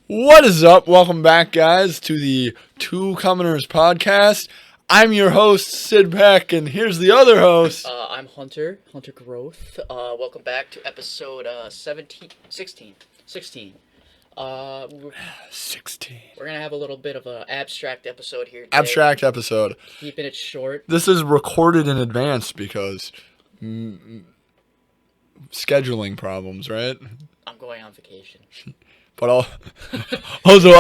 What is up? Welcome back, guys, to the Two Commoners podcast. I'm your host, Sid Peck, and here's the other host. I'm Hunter Growth. Welcome back to episode 16. 16. 16. We're going to have a little bit of an abstract episode here today. Abstract episode. Keeping it short. This is recorded in advance because scheduling problems, right? I'm going on vacation. But also,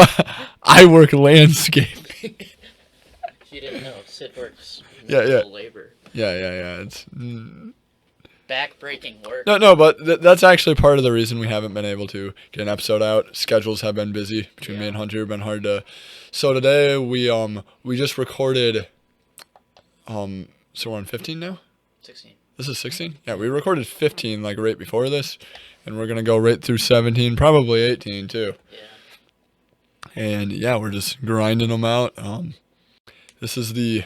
I work landscaping. If you didn't know, Sid works Yeah. labor. Yeah. It's Back-breaking work. No, but that's actually part of the reason we haven't been able to get an episode out. Schedules have been busy between me and Hunter. Have been hard to. So today we just recorded. So we're on 15 now. 16. This is 16. Yeah, we recorded 15 like right before this, and we're gonna go right through 17, probably 18 too. Yeah. And yeah, we're just grinding them out. This is the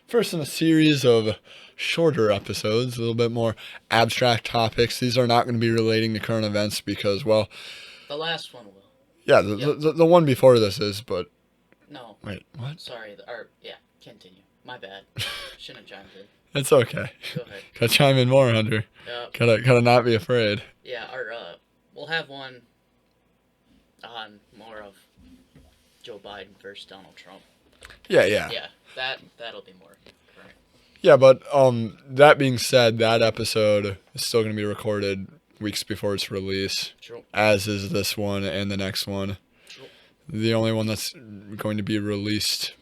first in a series of shorter episodes, a little bit more abstract topics. These are not going to be relating to current events because, well, The last one will. yeah, the one before this is, but No. wait, what? Sorry. Continue. My bad. Shouldn't have chimed in. It's okay. Go ahead. Gotta chime in more, Hunter. Gotta not be afraid. Yeah, we'll have one on more of Joe Biden versus Donald Trump. Yeah. Yeah, that'll be more current. Yeah, but that being said, that episode is still going to be recorded weeks before its release, True. as is this one and the next one. True. The only one that's going to be released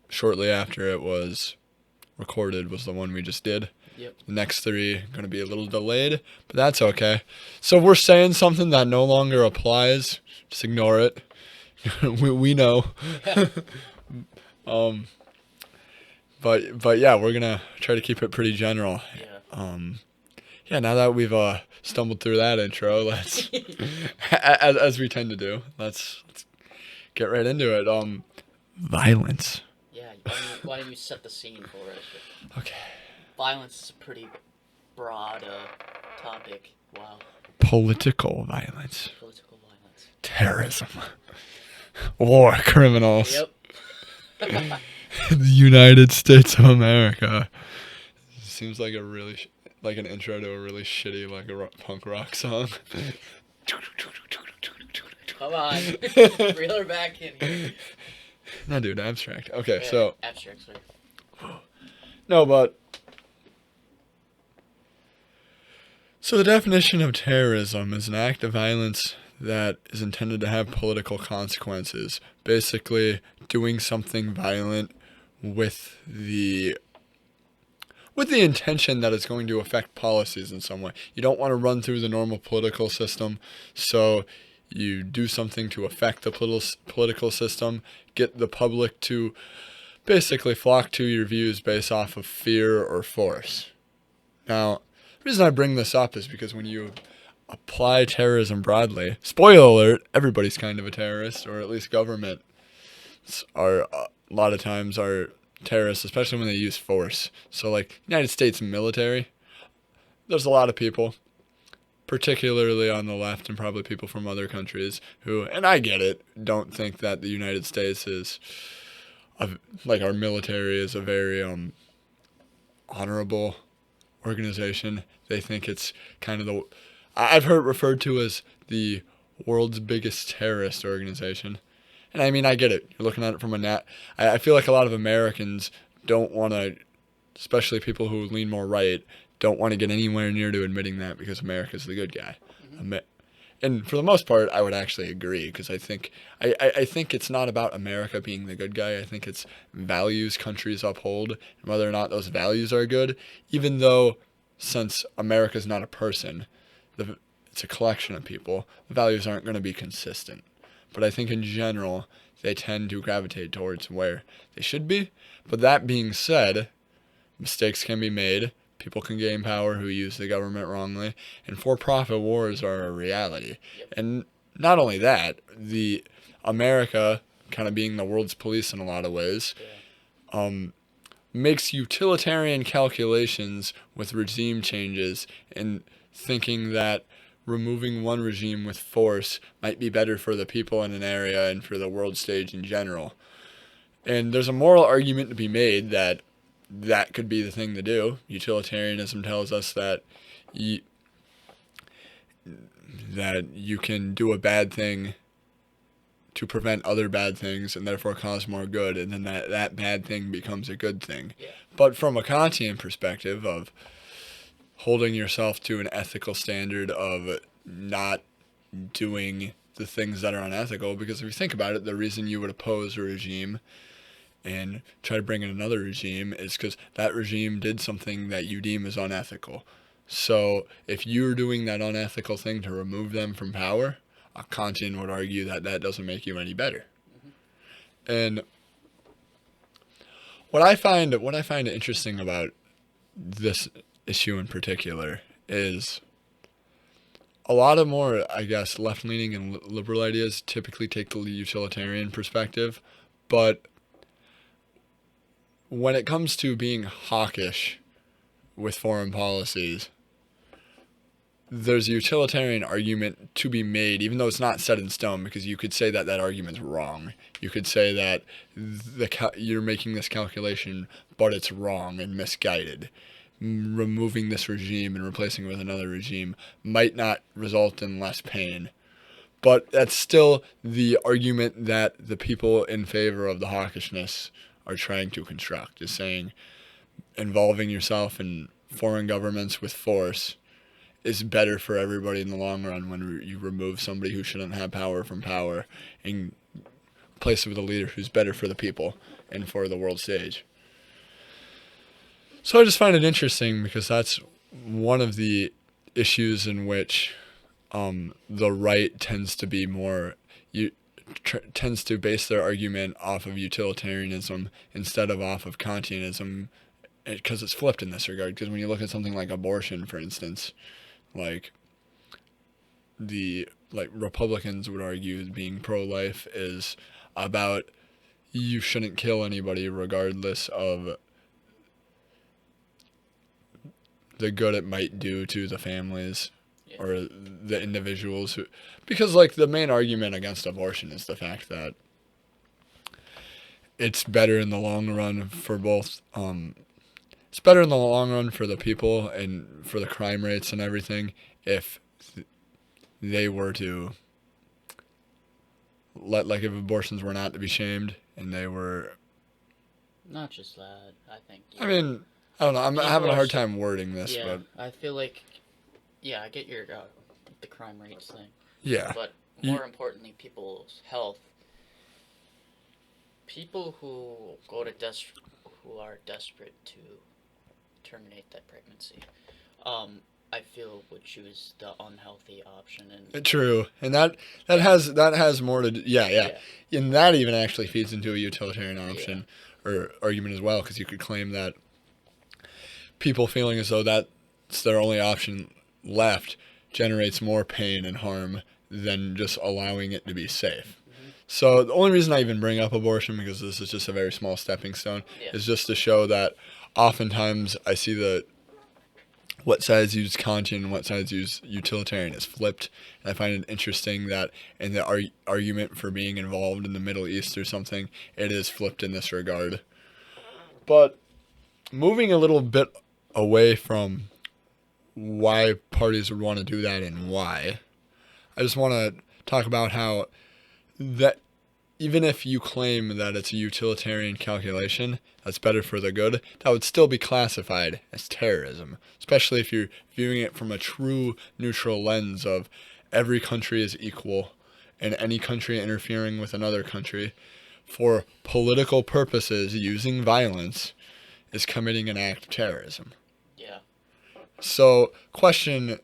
shortly after it was recorded was the one we just did. Yep. The next three are going to be a little delayed, but that's okay. So if we're saying something that no longer applies, just ignore it. we know. But yeah, we're gonna try to keep it pretty general. Yeah. Now that we've stumbled through that intro, let's as we tend to do, let's get right into it. Violence. Yeah. Why don't you set the scene for us? Okay. Violence is a pretty broad topic. Wow. Political violence. Political violence. Terrorism. War criminals. Yep. The United States of America. Seems like like an intro to a really shitty punk rock song. Come on. Reel her back in here. No, dude, abstract. Okay, Yeah, so abstract, sorry. no, but so the definition of terrorism is an act of violence that is intended to have political consequences. Basically, doing something violent with the intention that it's going to affect policies in some way. You don't want to run through the normal political system, so you do something to affect the political system, get the public to basically flock to your views based off of fear or force. Now, the reason I bring this up is because when you apply terrorism broadly, spoiler alert, everybody's kind of a terrorist, or at least government are a lot of times are terrorists, especially when they use force. So like United States military, there's a lot of people, particularly on the left and probably people from other countries who, and I get it, don't think that the United States is, like our military is a very honorable organization. They think it's kind of I've heard it referred to as the world's biggest terrorist organization. And I mean, I get it. You're looking at it from I feel like a lot of Americans don't want to, especially people who lean more right, don't want to get anywhere near to admitting that because America's the good guy. Mm-hmm. And for the most part, I would actually agree because I think it's not about America being the good guy. I think it's values countries uphold and whether or not those values are good, even though since America's not a person, it's a collection of people, the values aren't going to be consistent. But I think in general, they tend to gravitate towards where they should be. But that being said, mistakes can be made. People can gain power who use the government wrongly. And for-profit wars are a reality. Yep. And not only that, the America, kind of being the world's police in a lot of ways, makes utilitarian calculations with regime changes and thinking that removing one regime with force might be better for the people in an area and for the world stage in general. And there's a moral argument to be made that that could be the thing to do. Utilitarianism tells us that you can do a bad thing to prevent other bad things and therefore cause more good, and then that bad thing becomes a good thing. Yeah. But from a Kantian perspective of holding yourself to an ethical standard of not doing the things that are unethical, because if you think about it, the reason you would oppose a regime and try to bring in another regime is because that regime did something that you deem as unethical. So if you're doing that unethical thing to remove them from power, a Kantian would argue that that doesn't make you any better. Mm-hmm. And what I find interesting about this issue in particular is a lot of more, I guess, left-leaning and liberal ideas typically take the utilitarian perspective, but when it comes to being hawkish with foreign policies, there's a utilitarian argument to be made, even though it's not set in stone, because you could say that that argument's wrong. You could say that you're making this calculation, but it's wrong and misguided. Removing this regime and replacing it with another regime might not result in less pain. But that's still the argument that the people in favor of the hawkishness are trying to construct, is saying involving yourself in foreign governments with force is better for everybody in the long run when you remove somebody who shouldn't have power from power and replace it with a leader who's better for the people and for the world stage. So I just find it interesting because that's one of the issues in which the right tends to be more tends to base their argument off of utilitarianism instead of off of Kantianism, because it's flipped in this regard. Because when you look at something like abortion, for instance, like Republicans would argue being pro-life is about you shouldn't kill anybody regardless of the good it might do to the families or the individuals who, because like the main argument against abortion is the fact that it's better in the long run for both it's better in the long run for the people and for the crime rates and everything if they were to if abortions were not to be shamed and they were not just that. I think I mean, I don't know, I'm having a hard time wording this, but I feel like I get your the crime rates thing. Yeah. But more importantly, people's health. People who who are desperate to terminate that pregnancy, I feel would choose the unhealthy option. And true, and that has more to do, yeah, and that even actually feeds into a utilitarian option or argument as well, because you could claim that people feeling as though that's their only option left generates more pain and harm than just allowing it to be safe. Mm-hmm. So the only reason I even bring up abortion, because this is just a very small stepping stone, is just to show that oftentimes I see what sides use Kantian and what sides use utilitarian is flipped. And I find it interesting that in the argument for being involved in the Middle East or something, it is flipped in this regard. But moving a little bit away from why parties would want to do that and why, I just want to talk about how that even if you claim that it's a utilitarian calculation that's better for the good, that would still be classified as terrorism, especially if you're viewing it from a true neutral lens of every country is equal and any country interfering with another country for political purposes using violence is committing an act of terrorism. Yeah. So, question,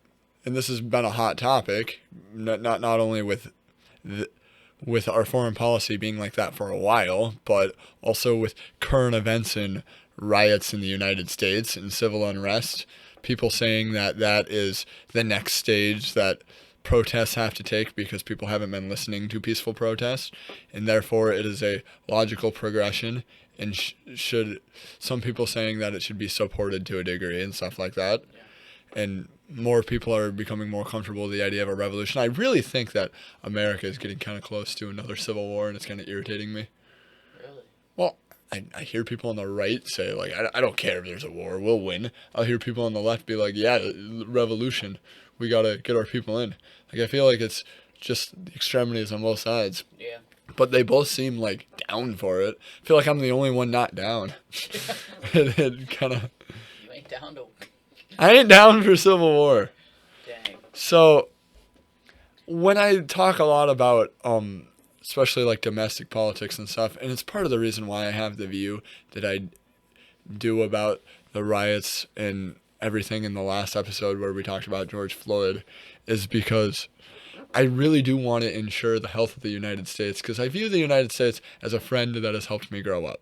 and this has been a hot topic, not only with our foreign policy being like that for a while, but also with current events and riots in the United States and civil unrest, people saying that that is the next stage that protests have to take because people haven't been listening to peaceful protests, and therefore it is a logical progression, and should some people saying that it should be supported to a degree and stuff like that. Yeah. And more people are becoming more comfortable with the idea of a revolution. I really think that America is getting kind of close to another civil war, and it's kind of irritating me. Really? Well, I hear people on the right say, like, I don't care if there's a war, we'll win. I'll hear people on the left be like, yeah, revolution, we got to get our people in. Like, I feel like it's just the extremities on both sides. Yeah. But they both seem, like, down for it. I feel like I'm the only one not down. it kind of... You ain't down to... I ain't down for civil war. Dang. So, when I talk a lot about, especially like domestic politics and stuff, and it's part of the reason why I have the view that I do about the riots and everything in the last episode where we talked about George Floyd, is because I really do want to ensure the health of the United States, because I view the United States as a friend that has helped me grow up.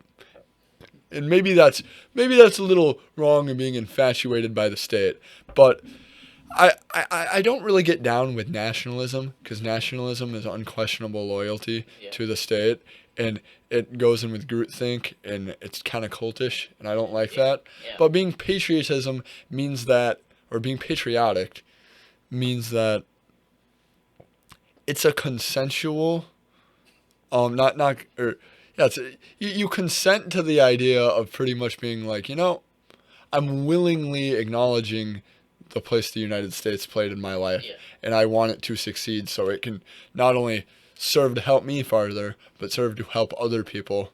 And maybe that's a little wrong in being infatuated by the state, but I don't really get down with nationalism, because nationalism is unquestionable loyalty to the state, and it goes in with groupthink, and it's kind of cultish, and I don't like that. Yeah. But being patriotism means that, or being patriotic means that it's a consensual, you consent to the idea of pretty much being like, I'm willingly acknowledging the place the United States played in my life, and I want it to succeed so it can not only serve to help me farther, but serve to help other people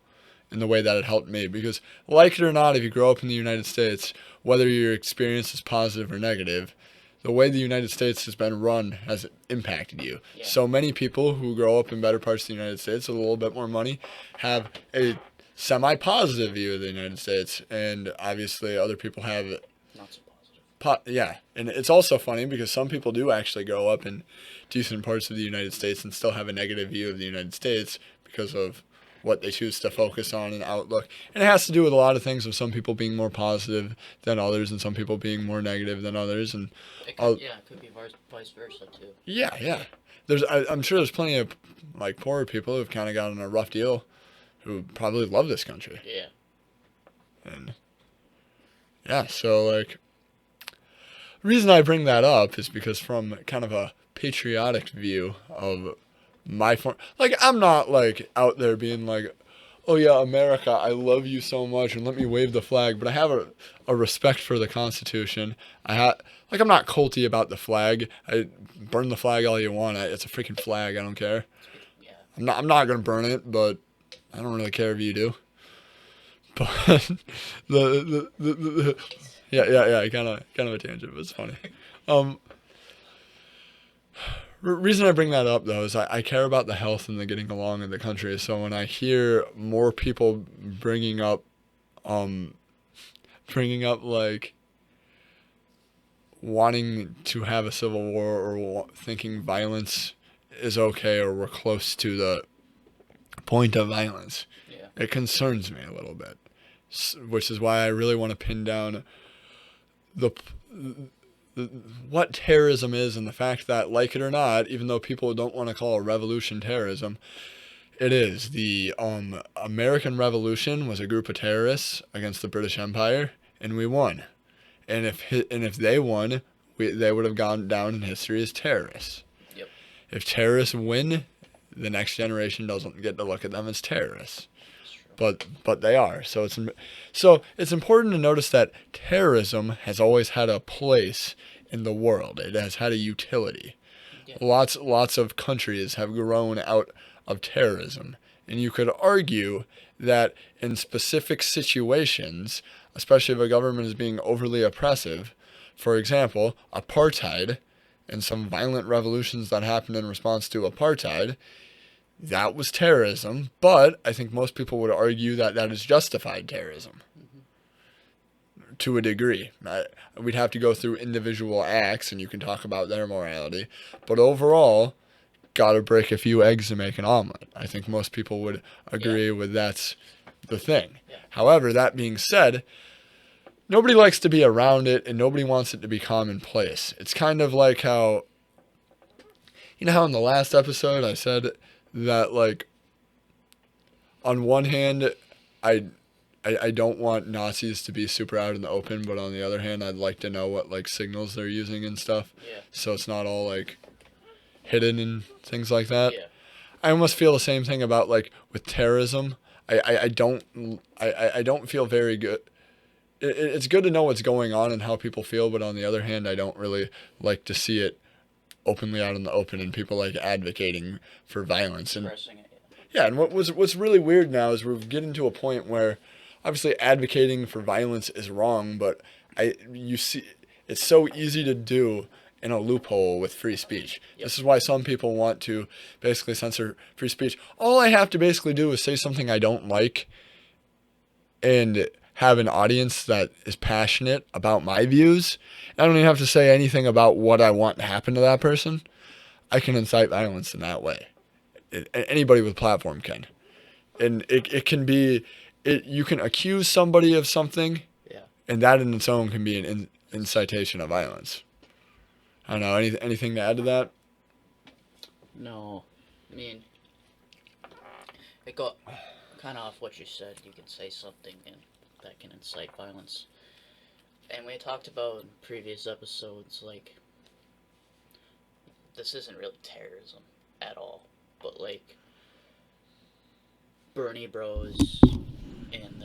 in the way that it helped me. Because, like it or not, if you grow up in the United States, whether your experience is positive or negative, the way the United States has been run has impacted you. Yeah. So many people who grow up in better parts of the United States with a little bit more money have a semi-positive view of the United States, and obviously other people have not so positive. Yeah, and it's also funny because some people do actually grow up in decent parts of the United States and still have a negative view of the United States because of what they choose to focus on and outlook. And it has to do with a lot of things, of some people being more positive than others and some people being more negative than others. And it could be vice versa too. Yeah. I'm sure there's plenty of like poorer people who've kind of gotten a rough deal who probably love this country. Yeah. And yeah, so like, the reason I bring that up is because from kind of a patriotic view of my form, like, I'm not like out there being like, oh yeah, America, I love you so much and let me wave the flag, but I have a respect for the Constitution. I'm not culty about the flag. I burn the flag all you want. It's a freaking flag. I don't care. Yeah. I'm not gonna burn it, but I don't really care if you do. But yeah, kind of a tangent, but it's funny. Reason I bring that up though is I care about the health and the getting along in the country. So when I hear more people bringing up like wanting to have a civil war or thinking violence is okay or we're close to the point of violence, it concerns me a little bit. Which is why I really want to pin down what terrorism is, and the fact that, like it or not, even though people don't want to call a revolution terrorism, it is. The American Revolution was a group of terrorists against the British Empire, and we won. And if they won, they would have gone down in history as terrorists. Yep. If terrorists win, the next generation doesn't get to look at them as terrorists. But they are. So it's important to notice that terrorism has always had a place in the world. It has had a utility. Yeah. Lots of countries have grown out of terrorism. And you could argue that in specific situations, especially if a government is being overly oppressive, for example, apartheid and some violent revolutions that happened in response to apartheid, that was terrorism, but I think most people would argue that is justified terrorism to a degree. We'd have to go through individual acts, and you can talk about their morality, but overall, gotta break a few eggs to make an omelet. I think most people would agree with that's the thing. Yeah. However, that being said, nobody likes to be around it, and nobody wants it to be commonplace. It's kind of like how, how in the last episode I said that, like, on one hand, I I don't want Nazis to be super out in the open, but on the other hand, I'd like to know what like signals they're using and stuff. Yeah. So it's not all like hidden and things like that. Yeah. I almost feel the same thing about like with terrorism. I don't feel very good. It's good to know what's going on and how people feel, but on the other hand, I don't really like to see it openly out in the open and people like advocating for violence. And Expressing it. yeah, and what's really weird now is we're getting to a point where obviously advocating for violence is wrong, but you see it's so easy to do in a loophole with free speech. Yep. This is why some people want to basically censor free speech. All I have to basically do is say something I don't like and have an audience that is passionate about my views. I don't even have to say anything about what I want to happen to that person. I can incite violence in that way. Anybody with a platform can. And it can be, you can accuse somebody of something, Yeah. and that in its own can be an incitation of violence. I don't know, anything to add to that? No. I mean, it got kind of off what you said. You can say something and that can incite violence. And we talked about in previous episodes, like, this isn't really terrorism at all, but like Bernie Bros and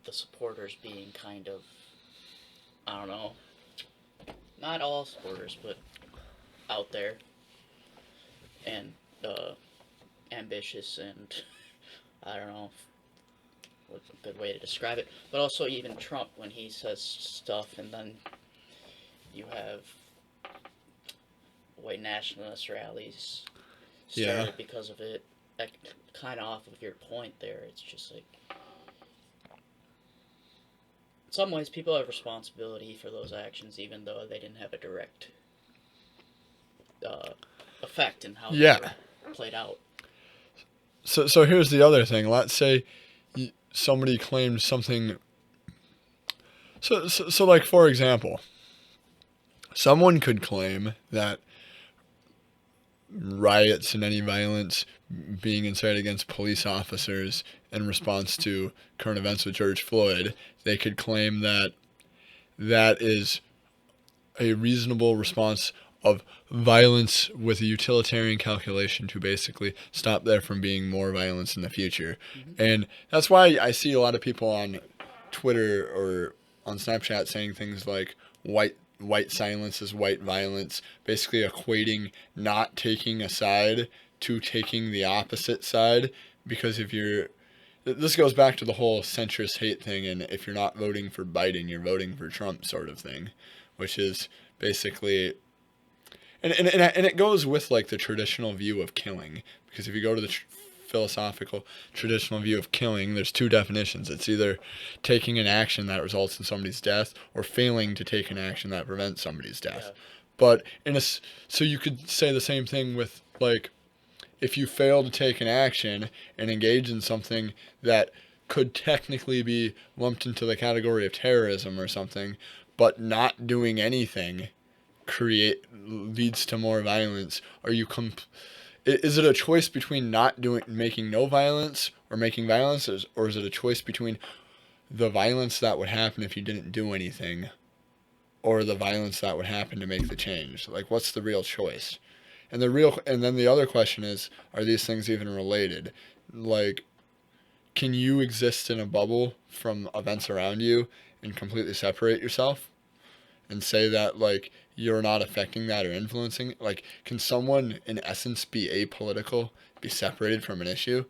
the supporters being kind of, I don't know, not all supporters, but out there and ambitious and I don't know what's a good way to describe it, but also even Trump when he says stuff and then you have white nationalist rallies started because of it. That kind of off of your point there. It's just like, in some ways, people have responsibility for those actions, even though they didn't have a direct effect in how they were played out. So here's the other thing. Let's say somebody claims something. So like for example, someone could claim that riots and any violence being incited against police officers in response to current events with George Floyd, they could claim that that is a reasonable response of violence with a utilitarian calculation to basically stop there from being more violence in the future. Mm-hmm. And that's why I see a lot of people on Twitter or on Snapchat saying things like white silence is white violence, basically equating not taking a side to taking the opposite side, because this goes back to the whole centrist hate thing, and if you're not voting for Biden, you're voting for Trump sort of thing, which is basically, and it goes with like the traditional view of killing, because if you go to the philosophical traditional view of killing, there's two definitions. It's either taking an action that results in somebody's death or failing to take an action that prevents somebody's death. Yeah. But so you could say the same thing with like, if you fail to take an action and engage in something that could technically be lumped into the category of terrorism or something, but not doing anything leads to more violence. Is it a choice between making no violence or making violence, or is it a choice between the violence that would happen if you didn't do anything, or the violence that would happen to make the change? Like, what's the real choice? And then the other question is, are these things even related? Like, can you exist in a bubble from events around you and completely separate yourself and say that like you're not affecting that or influencing? Like, can someone in essence be apolitical, be separated from an issue?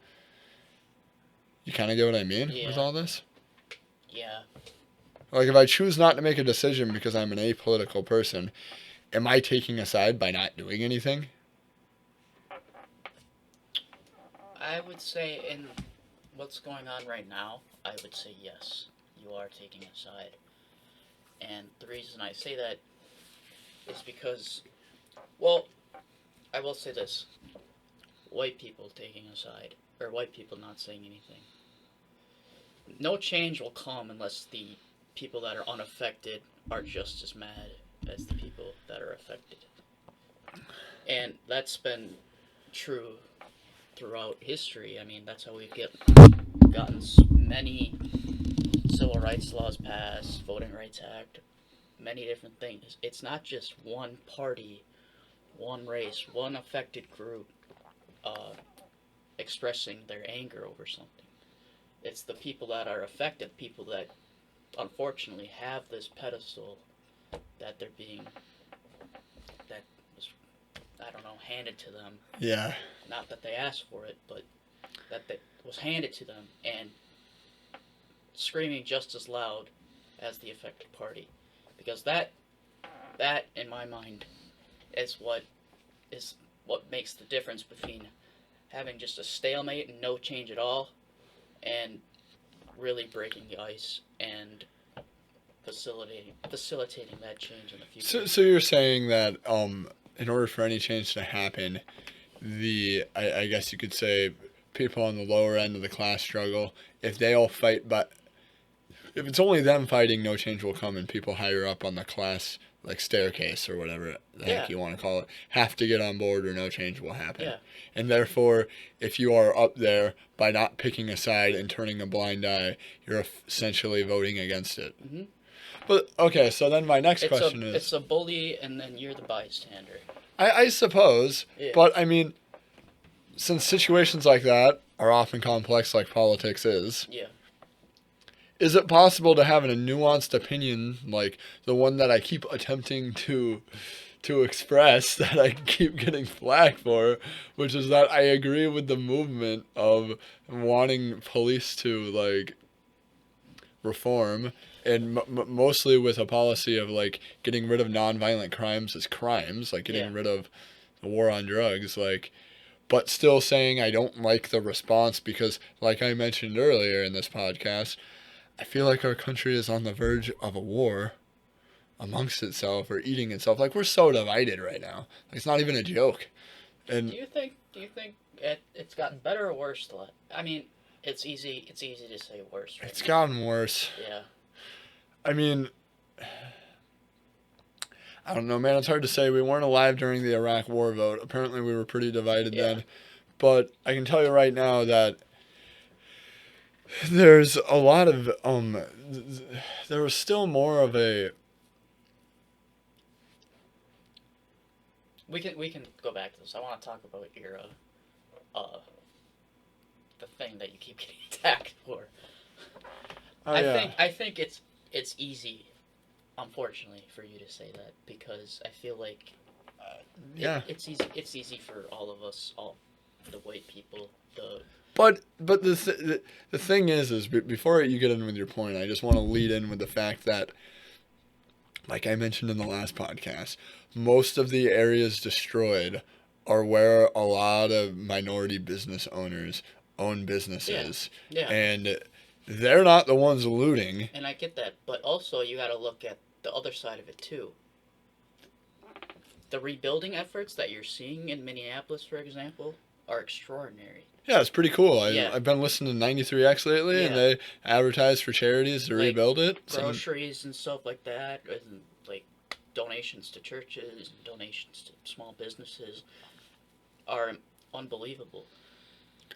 You kind of get what I mean with all this? Yeah. Like, if I choose not to make a decision because I'm an apolitical person, am I taking a side by not doing anything? I would say in what's going on right now, I would say yes, you are taking a side. And the reason I say that is because, well, I will say this. White people taking a side, or white people not saying anything. No change will come unless the people that are unaffected are just as mad as the people that are affected. And that's been true throughout history. I mean, that's how we get gotten many civil rights laws passed, Voting Rights Act, many different things. It's not just one party, one race, one affected group uh, expressing their anger over something. It's the people that are affected, people that unfortunately have this pedestal that they're being, that was, I don't know, handed to them. Yeah. Not that they asked for it, but that was handed to them, and screaming just as loud as the affected party. Because that in my mind is what makes the difference between having just a stalemate and no change at all, and really breaking the ice and facilitating that change in the future. So you're saying that in order for any change to happen, I guess you could say people on the lower end of the class struggle, if they all fight, but if it's only them fighting, no change will come, and people higher up on the class, like staircase or whatever the heck you want to call it, have to get on board or no change will happen. Yeah. And therefore, if you are up there, by not picking a side and turning a blind eye, you're essentially voting against it. Mm-hmm. But, okay, so then my next question is... It's a bully, and then you're the bystander. I suppose, yeah. But, I mean, since situations like that are often complex like politics is... Yeah. Is it possible to have a nuanced opinion like the one that I keep attempting to express that I keep getting flack for, which is that I agree with the movement of wanting police to like reform, and mostly with a policy of like getting rid of nonviolent crimes as crimes, like getting rid of the war on drugs, like, but still saying I don't like the response because, like I mentioned earlier in this podcast, I feel like our country is on the verge of a war amongst itself or eating itself. Like, we're so divided right now. Like, it's not even a joke. And do you think it's gotten better or worse? I mean, it's easy to say worse. Right it's now. gotten worse. Yeah. I mean, I don't know, man. It's hard to say. We weren't alive during the Iraq War vote. Apparently, we were pretty divided then. But I can tell you right now that there's a lot of there was still more of a. We can go back to this. I want to talk about your the thing that you keep getting attacked for. I think it's easy, unfortunately, for you to say that, because I feel like it's easy for all of us, all the white people, But the thing is before you get in with your point, I just want to lead in with the fact that, like I mentioned in the last podcast, most of the areas destroyed are where a lot of minority business owners own businesses. Yeah. And they're not the ones looting. And I get that, but also you got to look at the other side of it too. The rebuilding efforts that you're seeing in Minneapolis, for example, are extraordinary. Yeah, it's pretty cool. I've been listening to 93X lately, and they advertise for charities to rebuild it. Groceries and stuff like that, and like donations to churches and donations to small businesses are unbelievable.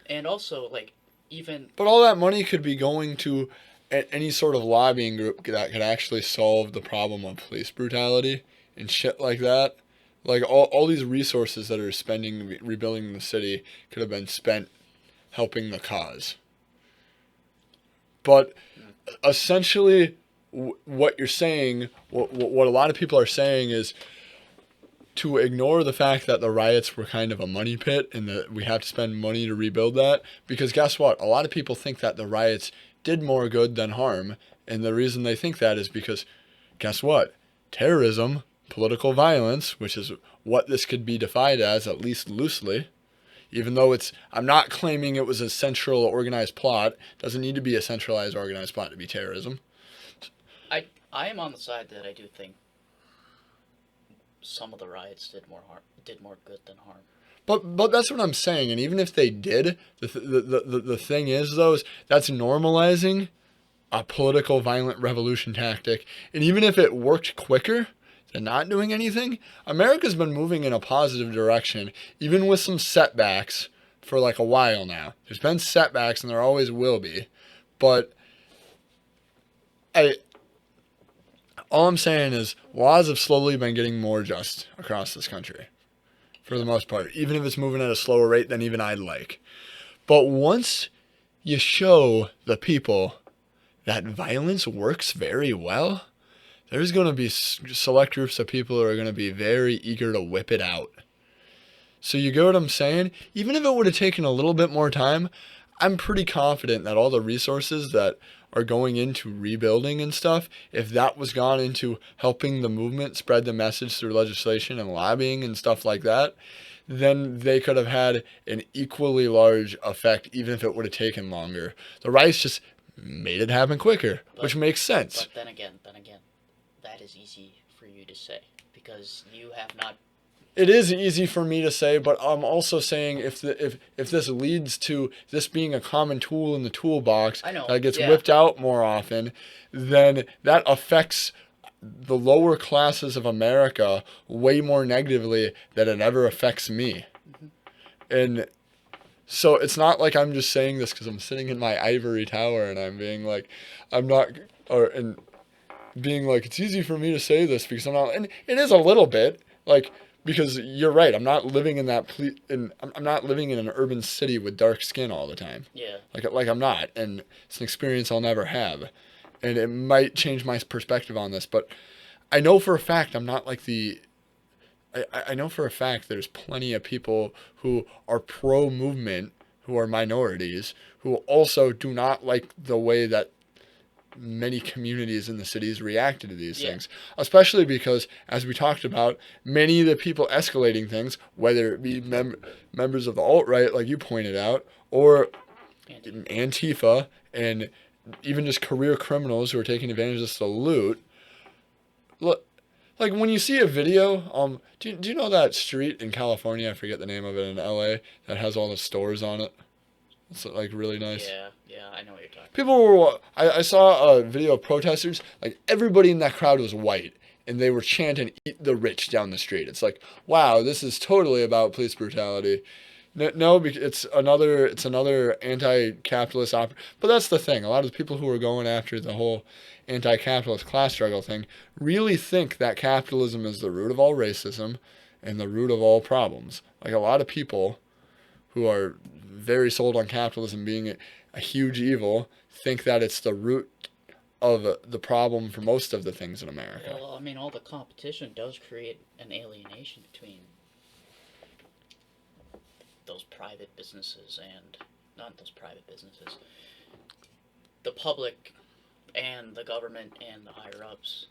And also, like, even... But all that money could be going to any sort of lobbying group that could actually solve the problem of police brutality and shit like that. Like, all these resources that are spending rebuilding the city could have been spent helping the cause. But essentially, what you're saying, what a lot of people are saying is to ignore the fact that the riots were kind of a money pit and that we have to spend money to rebuild that. Because guess what? A lot of people think that the riots did more good than harm. And the reason they think that is because, guess what? Terrorism, political violence, which is what this could be defined as, at least loosely, even though I'm not claiming it was a central organized plot. Doesn't need to be a centralized organized plot to be terrorism. I am on the side that I do think some of the riots did more good than harm. But that's what I'm saying. And even if they did, the thing is, though, is that's normalizing a political violent revolution tactic. And even if it worked quicker than not doing anything, America's been moving in a positive direction, even with some setbacks for like a while now. There's been setbacks, and there always will be. But I all I'm saying is laws have slowly been getting more just across this country, for the most part, even if it's moving at a slower rate than even I'd like. But once you show the people that violence works very well, there's going to be select groups of people who are going to be very eager to whip it out. So you get what I'm saying? Even if it would have taken a little bit more time, I'm pretty confident that all the resources that are going into rebuilding and stuff, if that was gone into helping the movement spread the message through legislation and lobbying and stuff like that, then they could have had an equally large effect, even if it would have taken longer. The riots just made it happen quicker, which makes sense. But then again, that is easy for you to say because you have not. It is easy for me to say, but I'm also saying if this leads to this being a common tool in the toolbox that gets whipped out more often, then that affects the lower classes of America way more negatively than it ever affects me. Mm-hmm. And so it's not like I'm just saying this because I'm sitting in my ivory tower and I'm being like, being like, it's easy for me to say this because I'm not, and it is a little bit like. Because you're right, I'm not living in I'm not living in an urban city with dark skin all the time. Yeah. Like I'm not, and it's an experience I'll never have, and it might change my perspective on this. But I know for a fact I'm not like the. I know for a fact there's plenty of people who are pro movement, who are minorities, who also do not like the way that many communities in the cities reacted to these things, especially because, as we talked about, many of the people escalating things, whether it be members of the alt-right, like you pointed out, or Antifa, and even just career criminals who are taking advantage of this to loot. Look, like when you see a video, do you know that street in California, I forget the name of it, in LA, that has all the stores on it? It's like really nice. Yeah, I know what you're talking about. People were, I saw a video of protesters, like everybody in that crowd was white, and they were chanting "Eat the rich" down the street. It's like, wow, this is totally about police brutality. No, it's another anti-capitalist but that's the thing. A lot of the people who are going after the whole anti-capitalist class struggle thing really think that capitalism is the root of all racism and the root of all problems. Like a lot of people who are very sold on capitalism being a huge evil think that it's the root of the problem for most of the things in America. Well, I mean, all the competition does create an alienation between those private businesses and not those private businesses, the public and the government and the higher ups.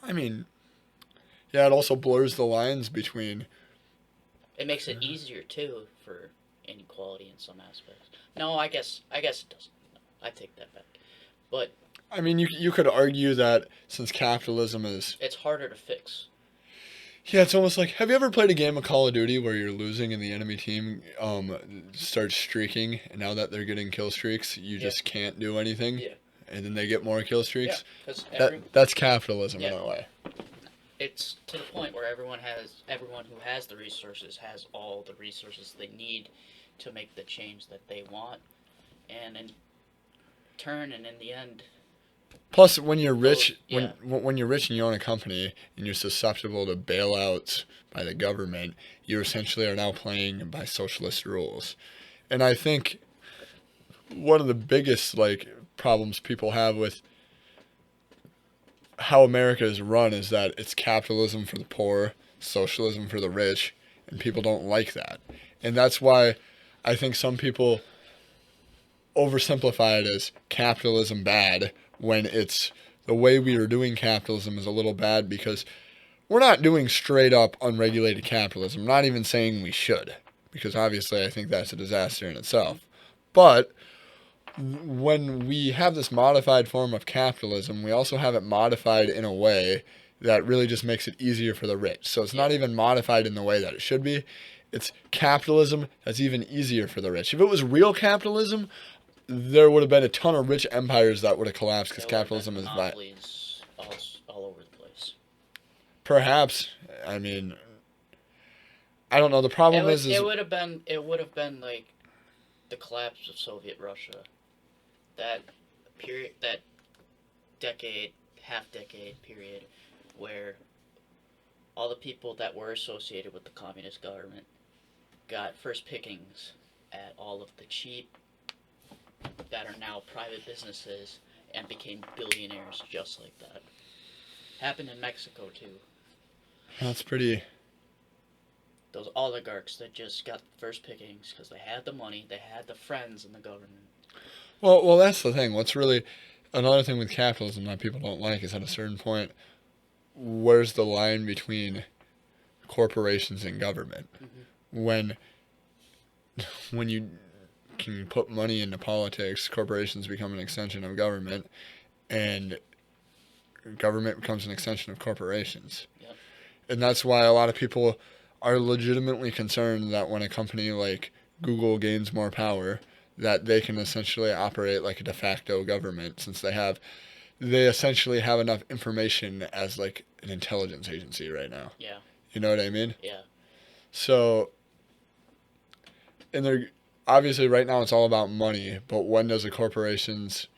I mean, yeah, it also blurs the lines between. It makes it easier too for inequality in some aspects. No, I guess it doesn't. I take that back. But I mean, you could argue that since capitalism is, it's harder to fix. Yeah, it's almost like, have you ever played a game of Call of Duty where you're losing and the enemy team starts streaking, and now that they're getting kill streaks, you just can't do anything? Yeah. And then they get more kill streaks? Yeah, because that's capitalism in a way. It's to the point where everyone who has the resources has all the resources they need to make the change that they want, and in turn and in the end. Plus, when you're rich, when you're rich and you own a company and you're susceptible to bailouts by the government, you essentially are now playing by socialist rules. And I think one of the biggest problems people have with how America is run is that it's capitalism for the poor, socialism for the rich, and people don't like that. And that's why I think some people oversimplify it as capitalism bad, when it's the way we are doing capitalism is a little bad because we're not doing straight up unregulated capitalism. I'm not even saying we should, because obviously I think that's a disaster in itself. But when we have this modified form of capitalism, we also have it modified in a way that really just makes it easier for the rich. So it's not even modified in the way that it should be. It's capitalism that's even easier for the rich. If it was real capitalism, there would have been a ton of rich empires that would have collapsed because capitalism is bad. All over the place. Perhaps. I mean, I don't know. The problem is it would have been like the collapse of Soviet Russia. That period, that decade, half decade period, where all the people that were associated with the communist government got first pickings at all of the cheap that are now private businesses and became billionaires just like that. Happened in Mexico too. that's pretty. Those oligarchs that just got first pickings because they had the money, they had the friends in the government. Well, that's the thing. What's really another thing with capitalism that people don't like is at a certain point, where's the line between corporations and government? Mm-hmm. When you can put money into politics, corporations become an extension of government, and government becomes an extension of corporations. Yep. And that's why a lot of people are legitimately concerned that when a company like Google gains more power, that they can essentially operate like a de facto government, since they essentially have enough information as like an intelligence agency right now. Yeah. You know what I mean? Yeah. So, and they're obviously right now it's all about money, but when does a corporation's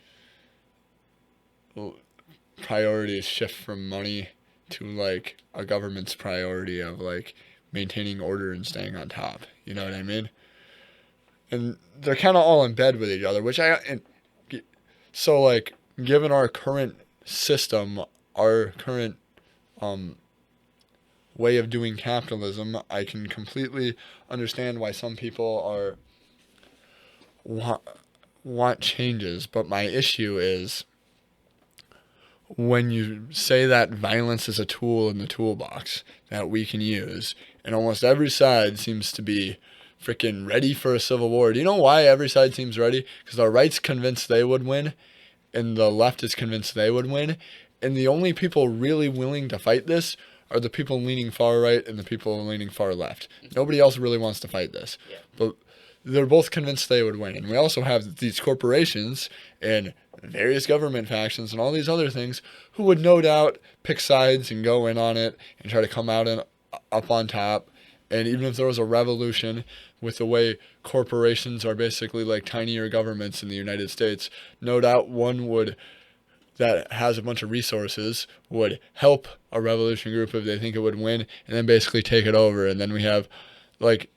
priorities shift from money to like a government's priority of like maintaining order and staying on top? You know what I mean? And they're kind of all in bed with each other, so like given our current system, our current way of doing capitalism, I can completely understand why some people want changes, but my issue is when you say that violence is a tool in the toolbox that we can use, and almost every side seems to be freaking ready for a civil war. Do you know why every side seems ready? Because the right's convinced they would win, and the left is convinced they would win, and the only people really willing to fight this are the people leaning far right and the people leaning far left. Nobody else really wants to fight this. Yeah. But they're both convinced they would win. And we also have these corporations and various government factions and all these other things who would no doubt pick sides and go in on it and try to come out and up on top. And even if there was a revolution with the way corporations are basically like tinier governments in the United States, no doubt one that has a bunch of resources would help a revolution group if they think it would win, and then basically take it over. And then we have like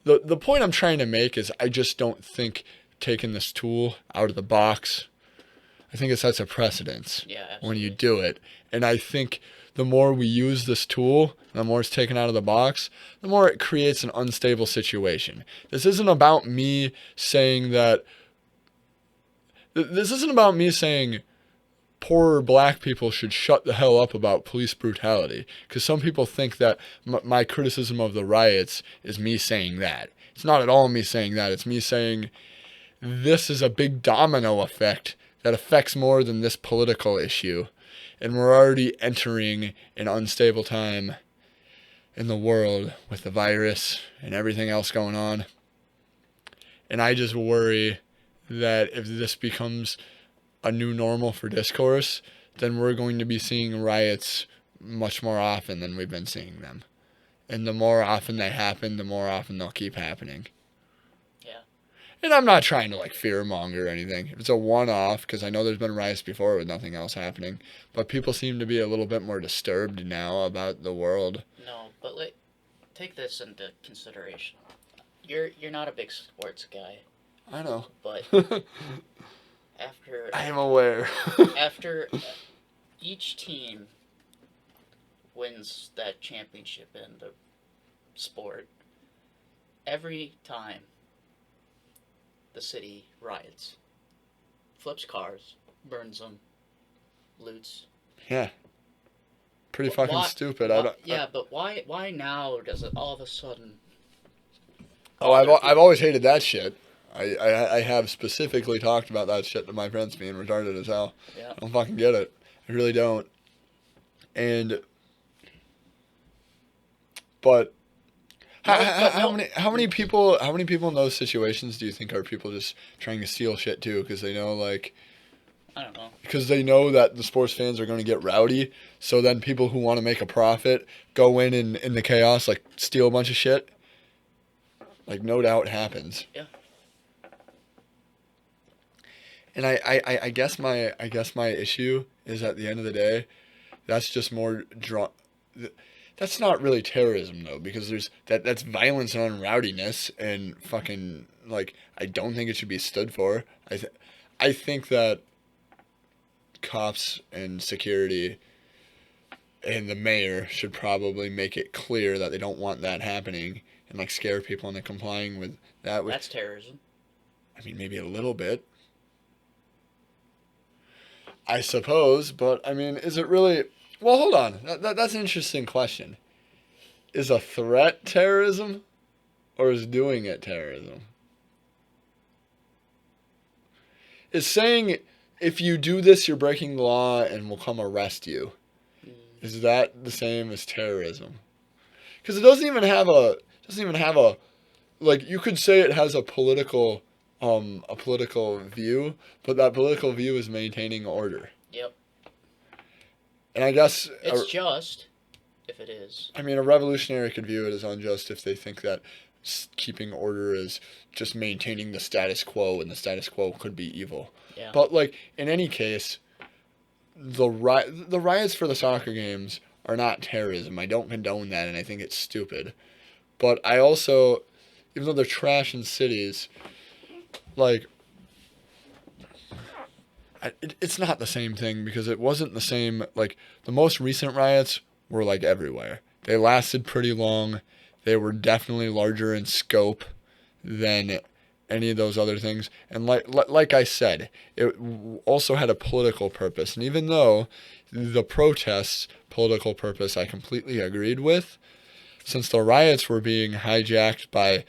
the point I'm trying to make is I just don't think taking this tool out of the box, I think it sets a precedence when you do it. And I think the more we use this tool, the more it's taken out of the box, the more it creates an unstable situation. This isn't about me saying poorer black people should shut the hell up about police brutality, because some people think that my criticism of the riots is me saying that. It's not at all me saying that. It's me saying this is a big domino effect that affects more than this political issue, and we're already entering an unstable time in the world with the virus and everything else going on. And I just worry that if this becomes a new normal for discourse, then we're going to be seeing riots much more often than we've been seeing them. And the more often they happen, the more often they'll keep happening. Yeah. And I'm not trying to like fearmonger or anything. If it's a one-off, because I know there's been riots before with nothing else happening, but people seem to be a little bit more disturbed now about the world. No, but take this into consideration. You're not a big sports guy. I know. But I am aware. after each team wins that championship in the sport, every time the city riots, flips cars, burns them, loots. Yeah. Pretty fucking stupid. But why now does it all of a sudden? Oh, I've always hated that shit. I have specifically talked about that shit to my friends being retarded as hell. Yeah. I don't fucking get it. I really don't. But how many people in those situations do you think are people just trying to steal shit too? Because they know like I don't know. Because they know that the sports fans are going to get rowdy. So then people who want to make a profit go in the chaos, like steal a bunch of shit. Like, no doubt happens. Yeah. And I guess my issue is at the end of the day, that's just more that's not really terrorism though, because that's violence and rowdiness and fucking like I don't think it should be stood for. I think that cops and security and the mayor should probably make it clear that they don't want that happening and like scare people into complying with that. That's terrorism. I mean, maybe a little bit, I suppose, but I mean, is it really? Well, hold on. That's an interesting question. Is a threat terrorism, or is doing it terrorism? Is saying if you do this, you're breaking the law and we'll come arrest you. Is that the same as terrorism? Because it doesn't even have a like you could say it has a political view, but that political view is maintaining order. Yep. And I guess it's just if it is. I mean, a revolutionary could view it as unjust if they think that keeping order is just maintaining the status quo, and the status quo could be evil. Yeah. But like in any case, the riots for the soccer games are not terrorism. I don't condone that, and I think it's stupid. But I also, even though they're trash in cities, like it's not the same thing because it wasn't the same. Like the most recent riots were like everywhere. They lasted pretty long. They were definitely larger in scope than any of those other things. And like I said, it also had a political purpose. And even though the protests' political purpose I completely agreed with, since the riots were being hijacked by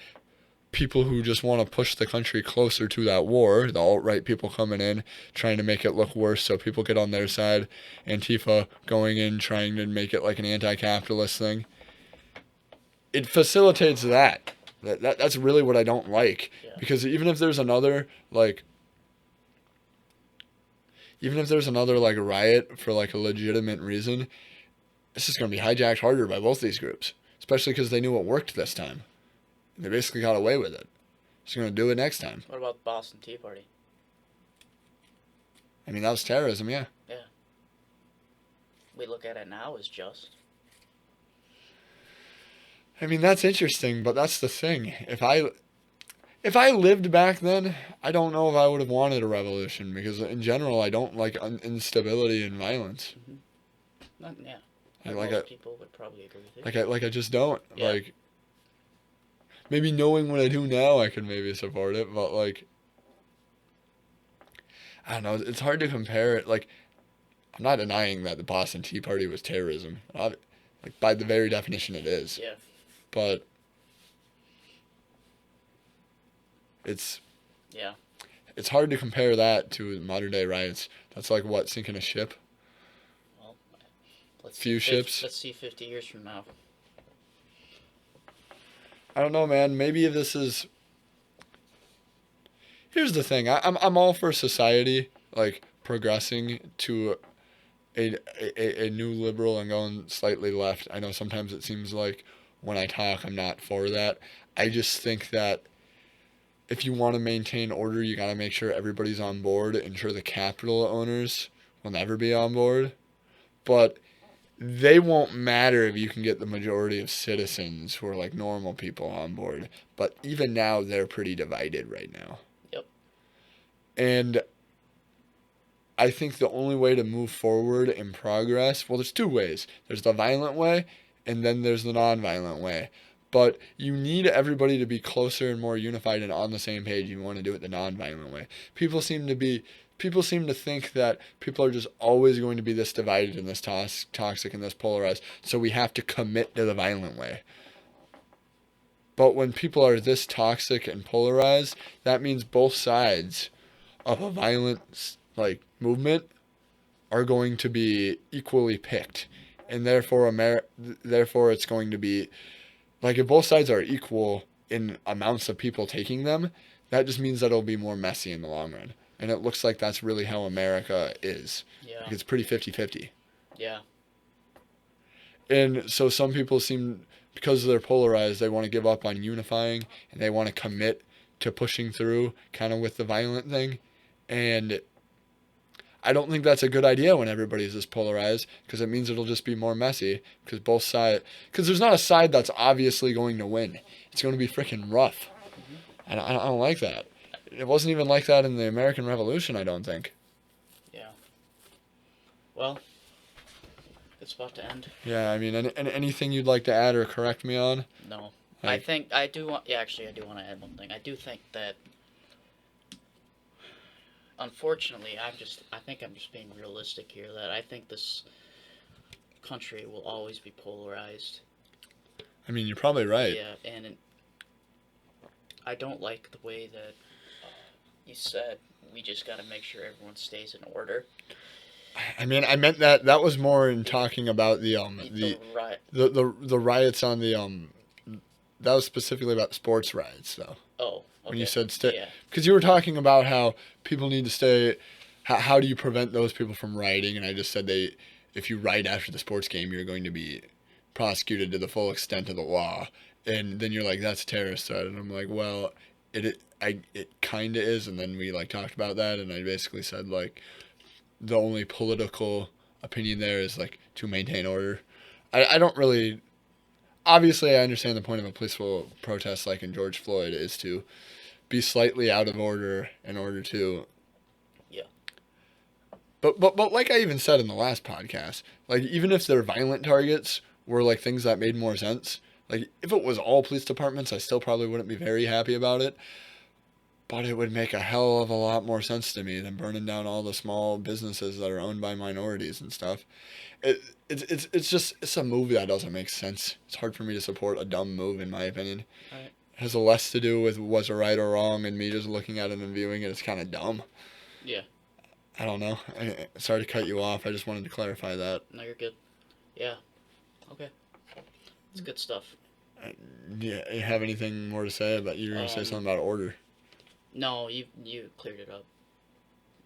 people who just want to push the country closer to that war, the alt-right people coming in, trying to make it look worse so people get on their side, Antifa going in, trying to make it like an anti-capitalist thing. It facilitates that. That's really what I don't like. Yeah. Because even if there's another riot for like a legitimate reason, it's just going to be hijacked harder by both these groups. Especially because they knew it worked this time. They basically got away with it. Just going to do it next time. What about the Boston Tea Party? I mean, that was terrorism, yeah. Yeah. We look at it now as just. I mean, that's interesting, but that's the thing. If I lived back then, I don't know if I would have wanted a revolution because in general, I don't like instability and violence. Mm-hmm. Yeah. Most people would probably agree with you. I just don't. Yeah. Like, maybe knowing what I do now, I could maybe support it, but like, I don't know. It's hard to compare it. Like, I'm not denying that the Boston Tea Party was terrorism. Like, by the very definition, it is. Yeah. But it's hard to compare that to modern day riots. That's like what, sinking a ship? Well, let's see 50 years from now. I don't know, man. Maybe this is. Here's the thing. I'm all for society like progressing to a new liberal and going slightly left. I know sometimes it seems like when I talk, I'm not for that. I just think that if you want to maintain order, you got to make sure everybody's on board. And sure, the capital owners will never be on board. But they won't matter if you can get the majority of citizens who are like normal people on board. But even now, they're pretty divided right now. Yep. And I think the only way to move forward in progress, well, there's two ways. There's the violent way, and then there's the non-violent way. But you need everybody to be closer and more unified and on the same page if you want to do it the non-violent way. People seem to think that people are just always going to be this divided and this toxic and this polarized, so we have to commit to the violent way. But when people are this toxic and polarized, that means both sides of a violent like movement are going to be equally picked, and therefore it's going to be like if both sides are equal in amounts of people taking them, that just means that it'll be more messy in the long run. And it looks like that's really how America is. Yeah. Like it's pretty 50-50. Yeah. And so some people seem, because they're polarized, they want to give up on unifying and they want to commit to pushing through kind of with the violent thing. And I don't think that's a good idea when everybody's this polarized because it means it'll just be more messy because both sides, because there's not a side that's obviously going to win. It's going to be freaking rough. And I don't like that. It wasn't even like that in the American Revolution, I don't think. Yeah. Well, it's about to end. Yeah, I mean, anything you'd like to add or correct me on? No. I Like, think I do want. Yeah, actually, I do want to add one thing. I do think that. Unfortunately, I think I'm just being realistic here. That I think this country will always be polarized. I mean, you're probably right. Yeah, and I don't like the way that you said we just got to make sure everyone stays in order. I mean, I meant that was more in talking about the Right. the riots on the that was specifically about sports riots though. Oh. Okay. When you said stay, Yeah. because you were talking about how people need to stay. How do you prevent those people from rioting? And I just said if you riot after the sports game, you're going to be prosecuted to the full extent of the law. And then you're like, that's a terrorist threat. And I'm like, well, it kind of is. And then we like talked about that, and I basically said like the only political opinion there is like to maintain order. I don't really. Obviously, I understand the point of a peaceful protest, like in George Floyd, is to be slightly out of order in order to. Yeah. But like I even said in the last podcast, like even if their violent targets were like things that made more sense, like if it was all police departments, I still probably wouldn't be very happy about it. But it would make a hell of a lot more sense to me than burning down all the small businesses that are owned by minorities and stuff. It's a move that doesn't make sense. It's hard for me to support a dumb move in my opinion. Right. It has less to do with was it right or wrong and me just looking at it and viewing it. It's kind of dumb. Yeah. I don't know. Sorry to cut you off. I just wanted to clarify that. No, you're good. Yeah. Okay. It's good stuff. Yeah, you have anything more to say about you were going to say something about order? No, you cleared it up.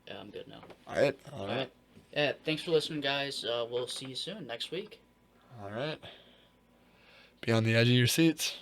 Yeah, I'm good now. All right. All right. Yeah, thanks for listening, guys. We'll see you soon next week. All right. Be on the edge of your seats.